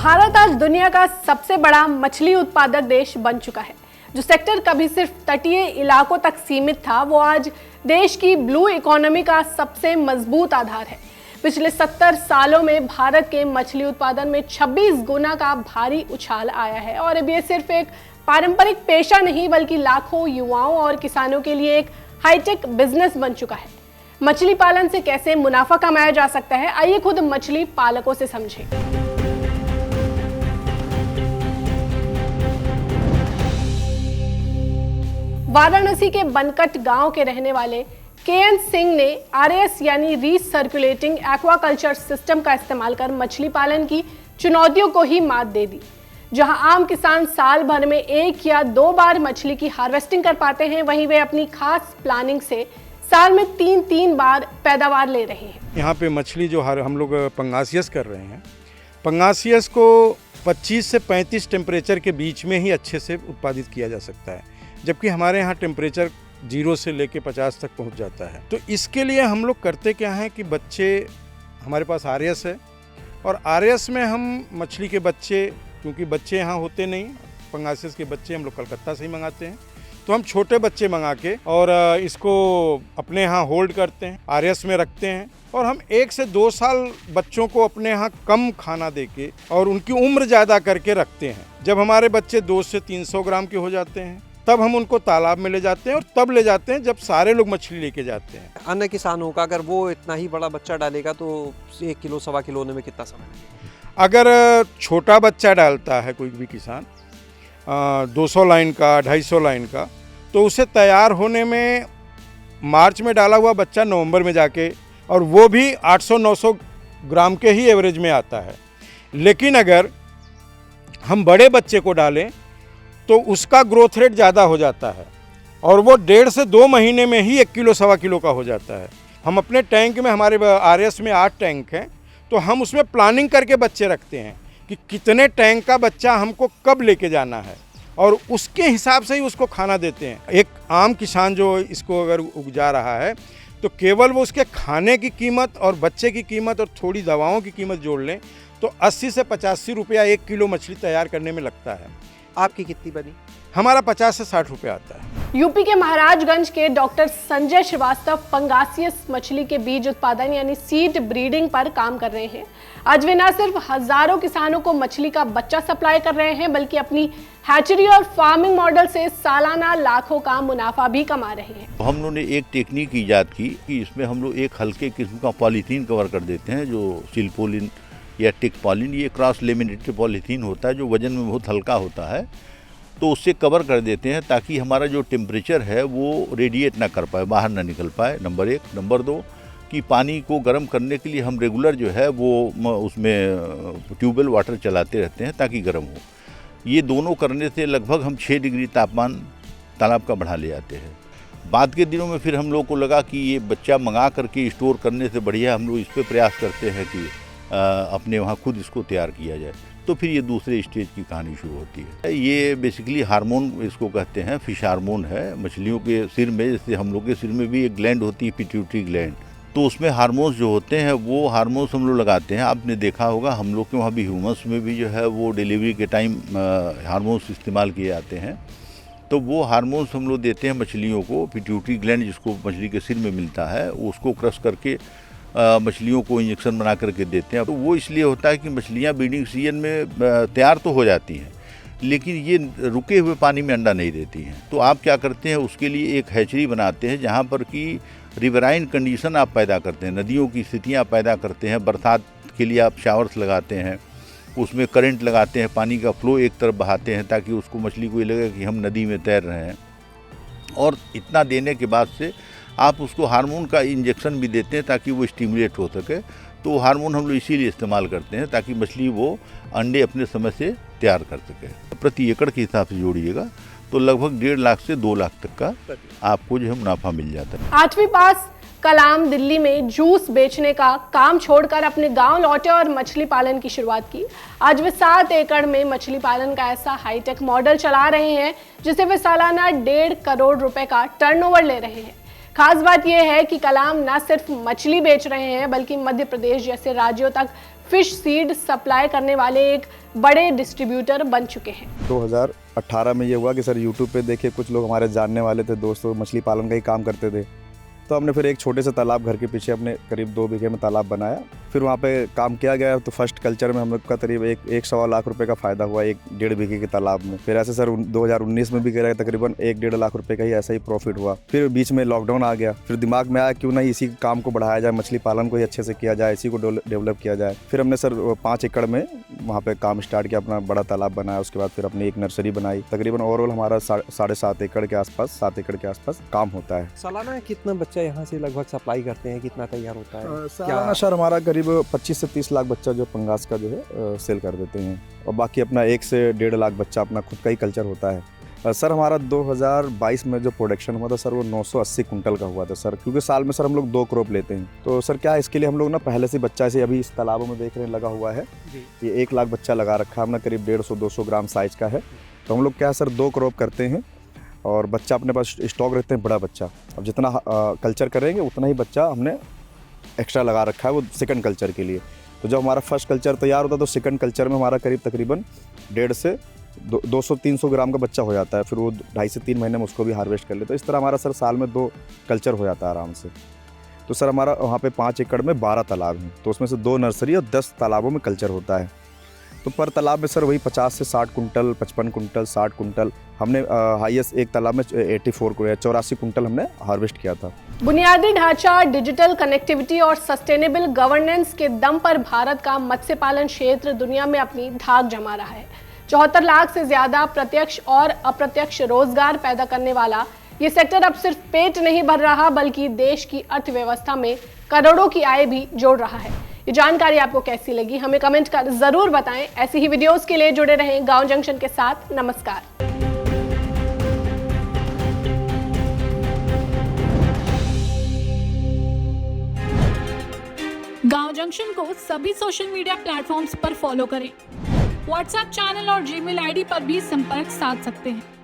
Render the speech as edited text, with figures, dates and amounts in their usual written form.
भारत आज दुनिया का सबसे बड़ा मछली उत्पादक देश बन चुका है। जो सेक्टर कभी सिर्फ तटीय इलाकों तक सीमित था, वो आज देश की ब्लू इकोनॉमी का सबसे मजबूत आधार है। पिछले 70 सालों में भारत के मछली उत्पादन में 26 गुना का भारी उछाल आया है और अब ये सिर्फ एक पारंपरिक पेशा नहीं बल्कि लाखों युवाओं और किसानों के लिए एक हाईटेक बिजनेस बन चुका है। मछली पालन से कैसे मुनाफा कमाया जा सकता है, आइए खुद मछली पालकों से समझें। वाराणसी के बनकट गांव के रहने वाले केएन सिंह ने आरएस यानी रीसर्कुलेटिंग एक्वाकल्चर सिस्टम का इस्तेमाल कर मछली पालन की चुनौतियों को ही मात दे दी। जहां आम किसान साल भर में 1 या 2 बार मछली की हार्वेस्टिंग कर पाते हैं, वहीं वे अपनी खास प्लानिंग से साल में 3 बार पैदावार ले रहे हैं। यहाँ पे मछली जो हम लोग पंगासियस कर रहे हैं, पंगासियस को 25 से 35 टेम्परेचर के बीच में ही अच्छे से उत्पादित किया जा सकता है, जबकि हमारे यहाँ टेम्परेचर 0 से लेके 50 तक पहुँच जाता है। तो इसके लिए हम लोग करते क्या हैं कि बच्चे, हमारे पास आरएस है और आरएस में हम मछली के बच्चे, क्योंकि बच्चे यहाँ होते नहीं, पंगासियस के बच्चे हम लोग कलकत्ता से ही मंगाते हैं, तो हम छोटे बच्चे मंगा के और इसको अपने यहाँ होल्ड करते हैं, आरएस में रखते हैं और हम 1 से 2 साल बच्चों को अपने यहाँ कम खाना देके और उनकी उम्र ज़्यादा करके रखते हैं। जब हमारे बच्चे 200 से 300 ग्राम के हो जाते हैं, तब हम उनको तालाब में ले जाते हैं और तब ले जाते हैं जब सारे लोग मछली लेके जाते हैं। अन्य किसानों का अगर वो इतना ही बड़ा बच्चा डालेगा तो 1 किलो 1.25 किलो होने में कितना समय लगेगा? अगर छोटा बच्चा डालता है कोई भी किसान 200 लाइन का, 250 लाइन का, तो उसे तैयार होने में मार्च में डाला हुआ बच्चा नवंबर में जाके, और वो भी 800-900 ग्राम के ही एवरेज में आता है। लेकिन अगर हम बड़े बच्चे को डालें तो उसका ग्रोथ रेट ज़्यादा हो जाता है और वो 1.5 से 2 महीने में ही 1 किलो 1.25 किलो का हो जाता है। हम अपने टैंक में, हमारे आरएस में 8 टैंक हैं, तो हम उसमें प्लानिंग करके बच्चे रखते हैं कि कितने टैंक का बच्चा हमको कब लेके जाना है और उसके हिसाब से ही उसको खाना देते हैं। एक आम किसान जो इसको अगर उपजा रहा है तो केवल वो उसके खाने की कीमत और बच्चे की कीमत और थोड़ी दवाओं की कीमत जोड़ लें तो 80 से 85 रुपया 1 किलो मछली तैयार करने में लगता है। आपकी कितनी बनी? हमारा 50 से 60 रुपये आता है। यूपी के महाराजगंज के डॉक्टर संजय श्रीवास्तव पंगासियस मछली के बीज उत्पादन यानी सीड ब्रीडिंग पर काम कर रहे हैं। आज वे न सिर्फ हजारों किसानों को मछली का बच्चा सप्लाई कर रहे हैं, बल्कि अपनी हैचरी और फार्मिंग मॉडल से सालाना लाखों का मुनाफा भी कमा रहे हैं। हम लोगों ने एक टेक्निक ईजाद की कि इसमें हम लोग एक हल्के किस्म का पॉलीथीन कवर कर देते हैं, जो सिल्पोलिन या टिकपॉलिन, ये क्रॉस लेमिनेटेड पॉलीथीन होता है जो वजन में बहुत हल्का होता है, तो उससे कवर कर देते हैं ताकि हमारा जो टेम्परेचर है वो रेडिएट ना कर पाए, बाहर ना निकल पाए, नंबर 1। नंबर 2 कि पानी को गर्म करने के लिए हम रेगुलर जो है वो उसमें ट्यूबवेल वाटर चलाते रहते हैं ताकि गर्म हो। ये दोनों करने से लगभग हम 6 डिग्री तापमान तालाब का बढ़ा ले जाते हैं। बाद के दिनों में फिर हम लोग को लगा कि ये बच्चा मंगा करके स्टोर करने से बढ़िया हम लोग इस पर प्रयास करते हैं कि अपने वहाँ खुद इसको तैयार किया जाए। तो फिर ये दूसरे स्टेज की कहानी शुरू होती है। ये बेसिकली हार्मोन इसको कहते हैं, फिश हार्मोन है। मछलियों के सिर में, जैसे हम लोग के सिर में भी एक ग्लैंड होती है, पिट्यूटरी ग्लैंड, तो उसमें हार्मोन्स जो होते हैं वो हार्मोन्स हम लोग लगाते हैं। आपने देखा होगा हम लोग के वहाँ भी ह्यूमन्स में भी जो है वो डिलीवरी के टाइम हार्मोन्स इस्तेमाल किए जाते हैं। तो वो हार्मोन्स हम लोग देते हैं मछलियों को। पिट्यूटरी ग्लैंड जिसको मछली के सिर में मिलता है, उसको क्रश करके मछलियों को इंजेक्शन बना करके देते हैं। तो वो इसलिए होता है कि मछलियाँ ब्रीडिंग सीजन में तैयार तो हो जाती हैं, लेकिन ये रुके हुए पानी में अंडा नहीं देती हैं। तो आप क्या करते हैं, उसके लिए एक हैचरी बनाते हैं जहाँ पर कि रिवराइन कंडीशन आप पैदा करते हैं, नदियों की स्थितियाँ पैदा करते हैं। बरसात के लिए आप शावर्स लगाते हैं, उसमें करंट लगाते हैं, पानी का फ्लो एक तरफ बहाते हैं ताकि उसको, मछली को ये लगे कि हम नदी में तैर रहे हैं। और इतना देने के बाद से आप उसको हार्मोन का इंजेक्शन भी देते हैं ताकि वो स्टिमुलेट हो सके। तो हार्मोन हम लोग इसीलिए इस्तेमाल करते हैं ताकि मछली वो अंडे अपने समय से तैयार कर सके। प्रति एकड़ के हिसाब से जोड़िएगा तो लगभग 1.5 लाख से 2 लाख तक का आपको जो है मुनाफा मिल जाता है। 8वीं पास कलाम दिल्ली में जूस बेचने का काम छोड़कर अपने गांव लौटे और मछली पालन की शुरुआत की। आज वे 7 एकड़ में मछली पालन का ऐसा हाईटेक मॉडल चला रहे हैं जिसे वे सालाना 1.5 करोड़ रुपए का टर्नओवर ले रहे हैं। खास बात यह है कि कलाम न सिर्फ मछली बेच रहे हैं बल्कि मध्य प्रदेश जैसे राज्यों तक फिश सीड सप्लाई करने वाले एक बड़े डिस्ट्रीब्यूटर बन चुके हैं। 2018 में ये हुआ कि सर यूट्यूब पे देखे कुछ लोग हमारे जानने वाले थे, दोस्तों मछली पालन का ही काम करते थे, तो हमने फिर एक छोटे से तालाब घर के पीछे अपने करीब 2 बीघे में तालाब बनाया। फिर वहाँ पे काम किया गया तो फर्स्ट कल्चर में हम लोग का करीब 1-1.25 लाख रुपए का फ़ायदा हुआ 1-1.5 बीघे के तालाब में। फिर ऐसे सर 2019 में भी कह रहे तकरीबन 1-1.5 लाख रुपए का ही ऐसा ही प्रॉफिट हुआ। फिर बीच में लॉकडाउन आ गया, फिर दिमाग में आया क्यों नहीं इसी काम को बढ़ाया जाए, मछली पालन को ही अच्छे से किया जाए, इसी को डेवलप किया जाए। फिर हमने सर 5 एकड़ में वहाँ पे काम स्टार्ट किया, अपना बड़ा तालाब बनाया। उसके बाद फिर अपनी एक नर्सरी बनाई। तकरीबन ओवरऑल हमारा 7.5 एकड़ के आसपास 7 एकड़ के आसपास काम होता है। सालाना कितना बच्चा यहाँ से लगभग सप्लाई करते हैं, कितना तैयार होता है? सालाना सर हमारा करीब 25 से 30 लाख बच्चा जो पंगास का जो है सेल कर देते हैं, और बाकी अपना 1 से 1.5 लाख बच्चा अपना खुद का ही कल्चर होता है। सर हमारा 2022 में जो प्रोडक्शन हुआ था सर वो 980 कुंटल का हुआ था सर, क्योंकि साल में सर हम लोग 2 क्रॉप लेते हैं। तो सर क्या इसके लिए हम लोग ना पहले से बच्चा से अभी इस तालाबों में देख रहे हैं लगा हुआ है, ये 1 लाख बच्चा लगा रखा है हमने, करीब 150-200 ग्राम साइज का है। तो हम लोग क्या सर 2 क्रॉप करते हैं और बच्चा अपने पास स्टॉक रखते हैं बड़ा बच्चा। अब जितना कल्चर करेंगे उतना ही बच्चा हमने एक्स्ट्रा लगा रखा है वो सेकंड कल्चर के लिए। तो जब हमारा फर्स्ट कल्चर तैयार होता है तो सेकंड कल्चर में हमारा करीब तकरीबन 150 से 200-300 ग्राम का बच्चा हो जाता है। फिर वो 2.5 से 3 महीने में उसको भी हार्वेस्ट कर लेते। तो इस तरह हमारा सर साल में 2 कल्चर हो जाता है आराम से। तो सर हमारा वहाँ पे 5 एकड़ में 12 तालाब हैं, तो उसमें से 2 नर्सरी और 10 तालाबों में कल्चर होता है। तो पर तालाब में सर वही 50 से 60 कुंटल, 55 कुंटल, 60 कुंटल हमने हाईएस्ट एक तालाब में 84 कुंटल हमने हार्वेस्ट किया था। बुनियादी ढांचा, डिजिटल कनेक्टिविटी और सस्टेनेबल गवर्नेंस के दम पर भारत का मत्स्य पालन क्षेत्र दुनिया में अपनी धाक जमा रहा है। 74 लाख से ज्यादा प्रत्यक्ष और अप्रत्यक्ष रोजगार पैदा करने वाला ये सेक्टर अब सिर्फ पेट नहीं भर रहा बल्कि देश की अर्थव्यवस्था में करोड़ों की आय भी जोड़ रहा है। ये जानकारी आपको कैसी लगी हमें कमेंट कर जरूर बताएं। ऐसी ही वीडियोस के लिए जुड़े रहें गांव जंक्शन के साथ। नमस्कार। गांव जंक्शन को सभी सोशल मीडिया प्लेटफॉर्म्स पर फॉलो करें। व्हाट्सएप चैनल और जीमेल आईडी पर भी संपर्क साध सकते हैं।